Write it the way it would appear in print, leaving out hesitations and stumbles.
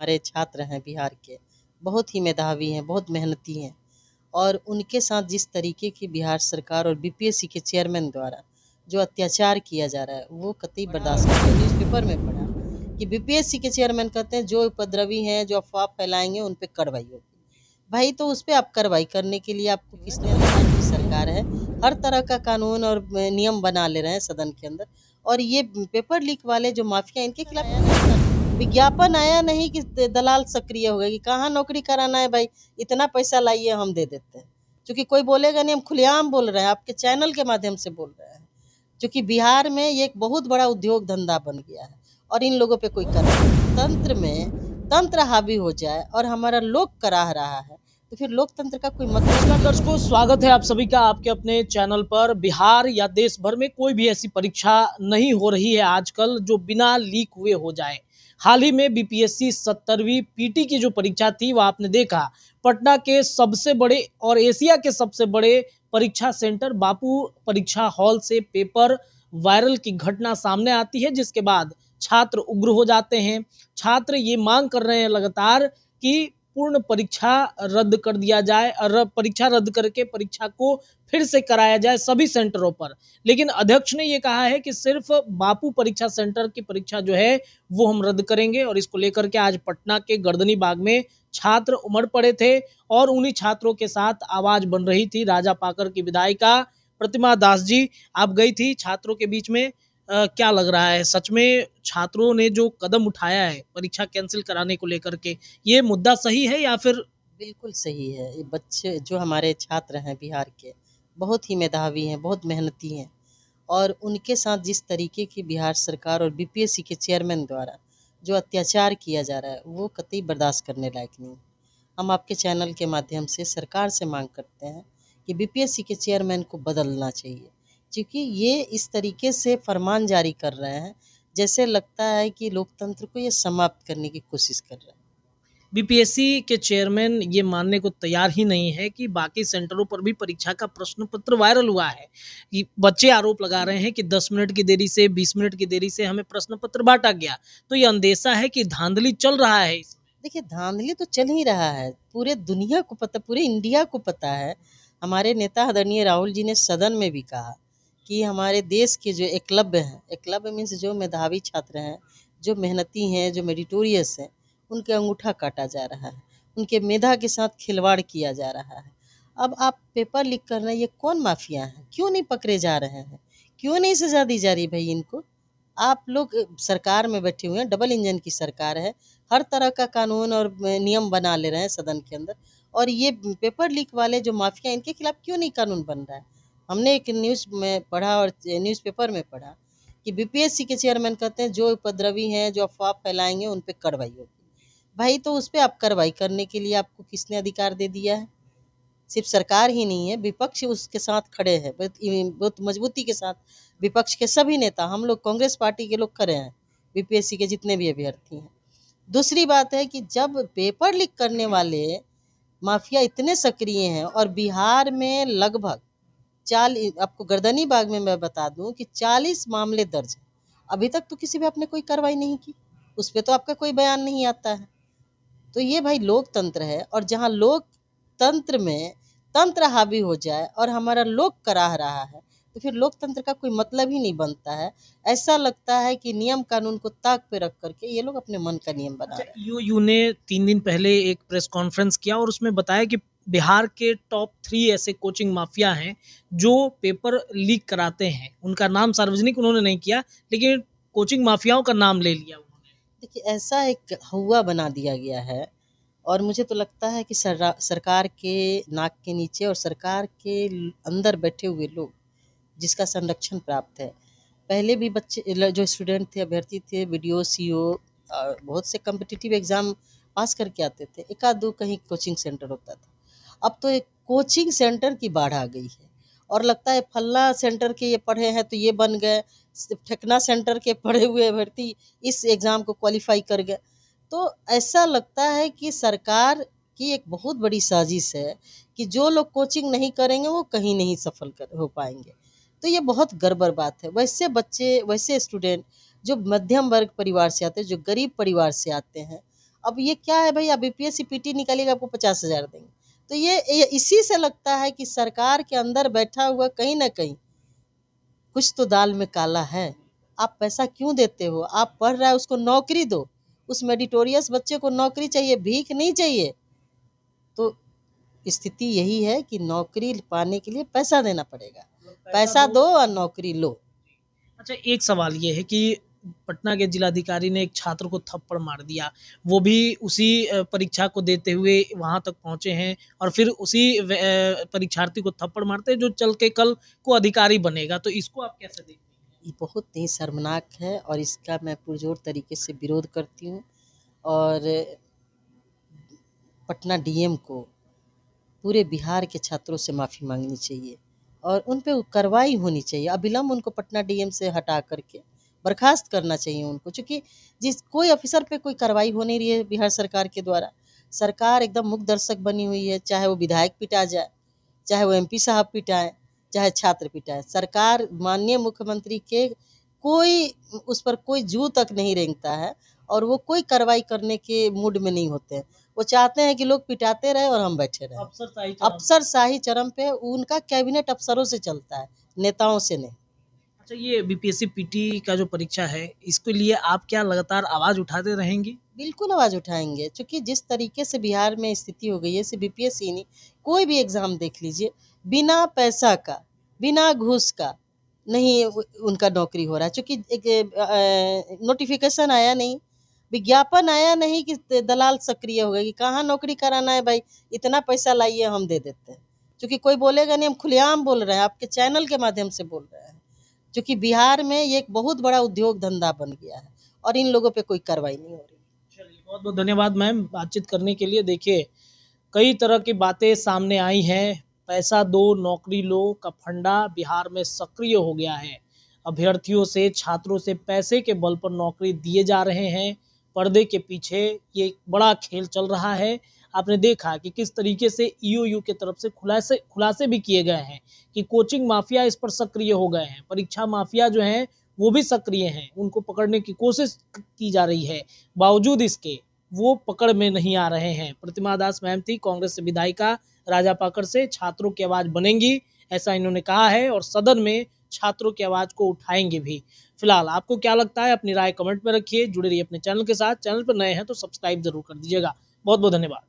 हमारे छात्र हैं बिहार के, बहुत ही मेधावी हैं, बहुत मेहनती हैं और उनके साथ जिस तरीके की बिहार सरकार और बीपीएससी के चेयरमैन द्वारा जो अत्याचार किया जा रहा है वो कतई बर्दाश्त नहीं है। न्यूज़पेपर में पढ़ा कि बीपीएससी के चेयरमैन कहते हैं जो उपद्रवी हैं, जो अफवाह फैलाएंगे उन पे कार्रवाई होगी। भाई तो उस पे आप कार्रवाई करने के लिए आपको किसने अधिकार की सरकार है, हर तरह का कानून और नियम बना ले रहे हैं सदन के अंदर। और ये पेपर लीक वाले जो माफिया इनके खिलाफ विज्ञापन आया नहीं कि दलाल सक्रिय हो गए कि कहाँ नौकरी कराना है भाई, इतना पैसा लाइए हम दे देते हैं। क्योंकि कोई बोलेगा नहीं, हम खुलेआम बोल रहे हैं, आपके चैनल के माध्यम से बोल रहे हैं। क्योंकि बिहार में ये एक बहुत बड़ा उद्योग धंधा बन गया है और इन लोगों पे कोई तंत्र में तंत्र हावी हो जाए और हमारा लोक कराह रहा है तो फिर लोकतंत्र का कोई मतलब नमस्कार दर्शकों, स्वागत है आप सभी का आपके अपने चैनल पर। बिहार या देश भर में कोई भी ऐसी परीक्षा नहीं हो रही है आजकल जो बिना लीक हुए हो जाए। हाल ही में बीपीएससी 70वीं पीटी की जो परीक्षा थी वह आपने देखा, पटना के सबसे बड़े और एशिया के सबसे बड़े परीक्षा सेंटर बापू परीक्षा हॉल से पेपर वायरल की घटना सामने आती है, जिसके बाद छात्र उग्र हो जाते हैं। छात्र ये मांग कर रहे हैं लगातार कि पूर्ण परीक्षा रद्द कर दिया जाए और परीक्षा रद्द करके परीक्षा को फिर से कराया जाए सभी सेंटरों पर। लेकिन अध्यक्ष ने ये कहा है कि सिर्फ बापू परीक्षा सेंटर की परीक्षा जो है वो हम रद्द करेंगे। और इसको लेकर के आज पटना के गर्दनी बाग में छात्र उमड़ पड़े थे और उन्हीं छात्रों के साथ आवाज बन रही थी राजा पाकर की विधायिका प्रतिमा दास जी। आप गई थी छात्रों के बीच में, क्या लग रहा है सच में छात्रों ने जो कदम उठाया है परीक्षा कैंसिल कराने को लेकर के, ये मुद्दा सही है या फिर? बिल्कुल सही है। ये बच्चे जो हमारे छात्र हैं बिहार के, बहुत ही मेधावी हैं, बहुत मेहनती हैं और उनके साथ जिस तरीके की बिहार सरकार और बीपीएससी के चेयरमैन द्वारा जो अत्याचार किया जा रहा है वो कतई बर्दाश्त करने लायक नहीं। हम आपके चैनल के माध्यम से सरकार से मांग करते हैं कि बीपीएससी के चेयरमैन को बदलना चाहिए, क्योंकि ये इस तरीके से फरमान जारी कर रहे हैं जैसे लगता है कि लोकतंत्र को ये समाप्त करने की कोशिश कर रहे हैं। बीपीएससी के चेयरमैन ये मानने को तैयार ही नहीं है कि बाकी सेंटरों पर भी परीक्षा का प्रश्न पत्र वायरल हुआ है। कि बच्चे आरोप लगा रहे हैं कि 10 मिनट की देरी से 20 मिनट की देरी से हमें प्रश्न पत्र बांटा गया। तो ये अंदेशा है कि धांधली चल रहा है इसमें। देखिए धांधली तो चल ही रहा है, पूरे दुनिया को पता, पूरे इंडिया को पता है। हमारे नेता आदरणीय राहुल जी ने सदन में भी कहा कि हमारे देश के जो एकलव्य हैं, एकलव्य मीन्स जो मेधावी छात्र हैं, जो मेहनती हैं, जो मेरिटोरियस हैं, उनके अंगूठा काटा जा रहा है, उनके मेधा के साथ खिलवाड़ किया जा रहा है। अब आप पेपर लीक कर रहे हैं, ये कौन माफिया हैं, क्यों नहीं पकड़े जा रहे हैं, क्यों नहीं सजा दी जा रही भाई इनको। आप लोग सरकार में बैठे हुए हैं, डबल इंजन की सरकार है, हर तरह का कानून और नियम बना ले रहे हैं सदन के अंदर। और ये पेपर लीक वाले जो माफिया इनके खिलाफ क्यों नहीं कानून बन रहा है। हमने एक न्यूज़ में पढ़ा और न्यूज़पेपर में पढ़ा कि बीपीएससी के चेयरमैन कहते हैं जो उपद्रवी हैं, जो अफवाह फैलाएंगे उन पे कार्रवाई होगी। भाई तो उस पर आप कार्रवाई करने के लिए आपको किसने अधिकार दे दिया है। सिर्फ सरकार ही नहीं है, विपक्ष उसके साथ खड़े हैं बहुत मजबूती के साथ। विपक्ष के सभी नेता, हम लोग कांग्रेस पार्टी के लोग खड़े हैं, बीपीएससी के जितने भी अभ्यर्थी हैं। दूसरी बात है कि जब पेपर लीक करने वाले माफिया इतने सक्रिय हैं और बिहार में लगभग 40, आपको गर्दनी बाग में मैं बता दूं कि 40 मामले दर्ज हैं। अभी तक तो किसी पे आपने कोई कार्रवाई नहीं की, उस पर तो आपका कोई बयान नहीं आता है। तो ये भाई लोकतंत्र है और जहाँ लोकतंत्र में तंत्र हावी हो जाए और हमारा लोक कराह रहा है तो फिर लोकतंत्र का कोई मतलब ही नहीं बनता है। ऐसा लगता है कि नियम कानून को ताक पे रख करके ये लोग अपने मन का नियम बना रहे हैं। यूयू ने 3 दिन पहले एक प्रेस कॉन्फ्रेंस किया और उसमें बताया कि बिहार के टॉप 3 ऐसे कोचिंग माफिया हैं जो पेपर लीक कराते हैं। उनका नाम सार्वजनिक उन्होंने नहीं किया, लेकिन कोचिंग माफियाओं का नाम ले लिया उन्होंने। देखिए ऐसा एक हौवा बना दिया गया है और मुझे तो लगता है कि सरकार के नाक के नीचे और सरकार के अंदर बैठे हुए लोग जिसका संरक्षण प्राप्त है। पहले भी बच्चे जो स्टूडेंट थे, अभ्यर्थी थे, वीडियो सीओ बहुत से कम्पिटिटिव एग्ज़ाम पास करके आते थे, एक आध दो कहीं कोचिंग सेंटर होता था। अब तो एक कोचिंग सेंटर की बाढ़ आ गई है और लगता है फल्ला सेंटर के ये पढ़े हैं तो ये बन गए, ठेकना सेंटर के पढ़े हुए अभ्यर्थी इस एग्ज़ाम को क्वालिफाई कर गए। तो ऐसा लगता है कि सरकार की एक बहुत बड़ी साजिश है कि जो लोग कोचिंग नहीं करेंगे वो कहीं नहीं सफल हो पाएंगे। तो ये बहुत गड़बड़ बात है। वैसे बच्चे, वैसे स्टूडेंट जो मध्यम वर्ग परिवार से आते हैं, जो गरीब परिवार से आते हैं, अब ये क्या है भाई, आप बीपीएससी पीटी निकालिएगा आपको 50,000 देंगे। तो ये इसी से लगता है कि सरकार के अंदर बैठा हुआ कहीं ना कहीं कुछ तो दाल में काला है। आप पैसा क्यों देते हो? आप पढ़ रहा है उसको नौकरी दो, उस मेरिटोरियस बच्चे को नौकरी चाहिए, भीख नहीं चाहिए। तो स्थिति यही है कि नौकरी पाने के लिए पैसा देना पड़ेगा, पैसा दो और नौकरी लो। अच्छा, एक सवाल ये है कि पटना के जिलाधिकारी ने एक छात्र को थप्पड़ मार दिया, वो भी उसी परीक्षा को देते हुए वहां तक पहुंचे हैं और फिर उसी परीक्षार्थी को थप्पड़ मारते हैं जो चल के कल को अधिकारी बनेगा, तो इसको आप कैसे देखते हैं? ये बहुत ही शर्मनाक है और इसका मैं पुरजोर तरीके से विरोध करती हूँ। और पटना डीएम को पूरे बिहार के छात्रों से माफ़ी मांगनी चाहिए और उन पे कार्रवाई होनी चाहिए। अविलंब उनको पटना डीएम से हटा करके बर्खास्त करना चाहिए उनको, चूँकि जिस कोई ऑफिसर पे कोई कार्रवाई हो नहीं रही है बिहार सरकार के द्वारा। सरकार एकदम मूक दर्शक बनी हुई है, चाहे वो विधायक पिटा जाए, चाहे वो एमपी साहब पिटाएं, चाहे छात्र पिटाए। सरकार माननीय मुख्यमंत्री के कोई उस पर कोई जू तक नहीं रेंगता है और वो कोई कार्रवाई करने के मूड में नहीं होते हैं। वो चाहते हैं कि लोग पिटाते रहे और हम बैठे रहें। अफसरशाही चरम पे उनका कैबिनेट अफसरों से चलता है, नेताओं से नहीं। अच्छा, ये बीपीएससी पीटी का जो परीक्षा है, इसके लिए आप क्या लगातार आवाज उठाते रहेंगे? बिल्कुल आवाज़ उठाएंगे, क्योंकि जिस तरीके से बिहार में स्थिति हो गई है, सिर्फ बीपीएससी नहीं, कोई भी एग्ज़ाम देख लीजिए, बिना पैसा का, बिना घूस का नहीं उनका नौकरी हो रहा है। चूँकि एक नोटिफिकेशन आया नहीं, विज्ञापन आया नहीं कि दलाल सक्रिय हो गए कि कहाँ नौकरी कराना है भाई, इतना पैसा लाइए हम दे देते हैं। चूँकि कोई बोलेगा नहीं, हम खुलेआम बोल रहे हैं, आपके चैनल के माध्यम से बोल रहे हैं। क्योंकि बिहार में ये एक बहुत बड़ा उद्योग धंधा बन गया है और इन लोगों पे कोई कार्रवाई नहीं हो रही। चलिए, बहुत बहुत धन्यवाद मैम बातचीत करने के लिए। देखिए, कई तरह की बातें सामने आई हैं। पैसा दो नौकरी लो का फंडा बिहार में सक्रिय हो गया है। अभ्यर्थियों से, छात्रों से पैसे के बल पर नौकरी दिए जा रहे हैं। पर्दे के पीछे ये एक बड़ा खेल चल रहा है। आपने देखा कि किस तरीके से ईओयू की तरफ से खुलासे भी किए गए हैं कि कोचिंग माफिया इस पर सक्रिय हो गए हैं। परीक्षा माफिया जो हैं वो भी सक्रिय हैं, उनको पकड़ने की कोशिश की जा रही है, बावजूद इसके वो पकड़ में नहीं आ रहे हैं। प्रतिमा दास मैम थी, कांग्रेस से विधायिका, राजापाकड़ से, छात्रों की आवाज बनेंगी ऐसा इन्होंने कहा है और सदन में छात्रों की आवाज को उठाएंगे भी। फिलहाल आपको क्या लगता है अपनी राय कमेंट में रखिए। जुड़े रहिए अपने चैनल के साथ। चैनल पर नए हैं तो सब्सक्राइब जरूर कर दीजिएगा। बहुत बहुत धन्यवाद।